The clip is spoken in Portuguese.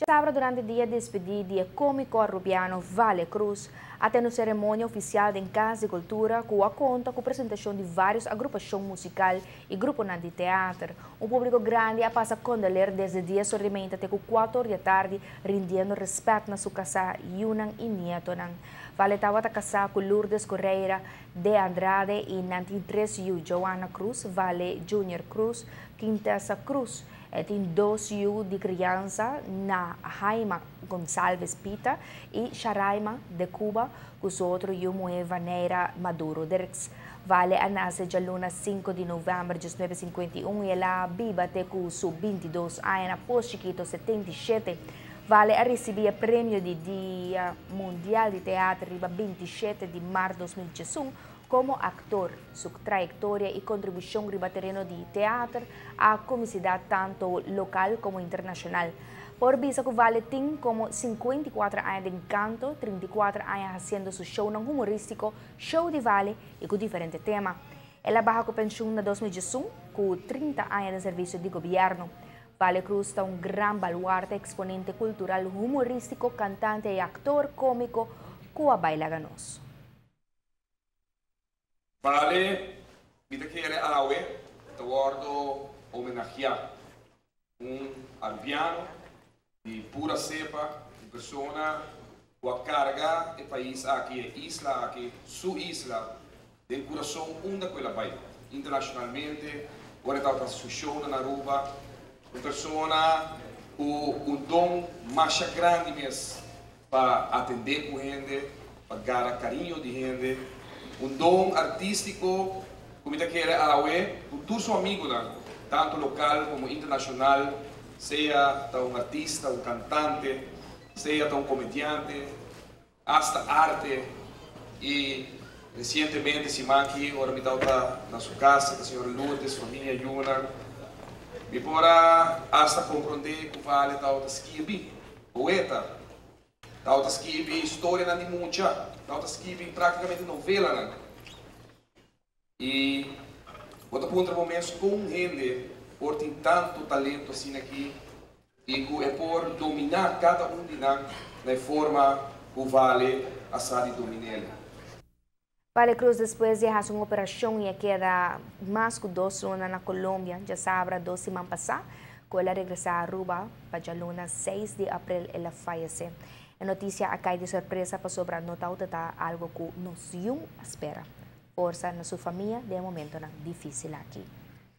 Sábado, durante o dia de despedida, dia cômico rubiano Vale Cruz, até na cerimônia oficial em Casa de Cultura, com a conta com a apresentação de várias agrupações musical e grupos de teatro. Um público grande a passa a condoler desde o dia sorrimento até 4 horas da tarde, rendendo respeito na sua casa Yunan e Nieto. Vale estava a casar com Lourdes Correia de Andrade e 93 Joana Cruz, Vale Junior Cruz, Quintessa Cruz. Tem 2 de criança na Jaima Gonçalves Pita e Sharaima de Cuba, com os outros Moeva Neira Maduro. Dereks vale a nascer de luna 5 de novembro de 1951 e ela vive até com os 22 anos, após Chiquito 77. Vale a receber o prêmio de Dia Mundial de Teatro riba 27 de março de 2018 como ator. Sua trajetória e contribuição riba terreno de teatro à comunidade tanto local como internacional. Por vista que Vale tem como 54 anos de encanto, 34 anos fazendo seu show não humorístico, Show de Vale e com diferentes temas. Ela barra com pensão na 2018 com 30 anos de serviço de governo. Vale Cruz está um grande baluarte, exponente cultural, humorístico, cantante e ator cômico com a baila ganoso. Vale, vida que era awe, te guardo homenagear albiano de pura cepa, de persona com a carga do país aqui, isla aqui, sua isla, do coração daquela baila. Internacionalmente, agora está su show na Aruba, uma persona com dom mais grande mesmo para atender com gente, para dar carinho de gente, dom artístico, como que era awe, com todos os amigos, tanto local como internacional, seja um artista, um cantante, seja um comediante, hasta arte. E recentemente, se aqui, agora me está na sua casa, com a senhora Lourdes, família Yunan, me pora hasta compreender que Vale está escrever, poeta, está escrever história de muita, está escrever praticamente novela. E quando eu momentos com gente, por ter tanto talento assim aqui, e que é por dominar cada de nós na forma que o Vale a sabe dominar. Vale Cruz depois de fazer uma operação e queda mais que 2 semanas na Colômbia, já sabe 2 semanas passadas, quando ela regressa a Aruba, para a luna 6 de abril ela faleceu. A notícia cai de surpresa para sobre a nota algo que não se espera. Força na sua família, de momento difícil aqui.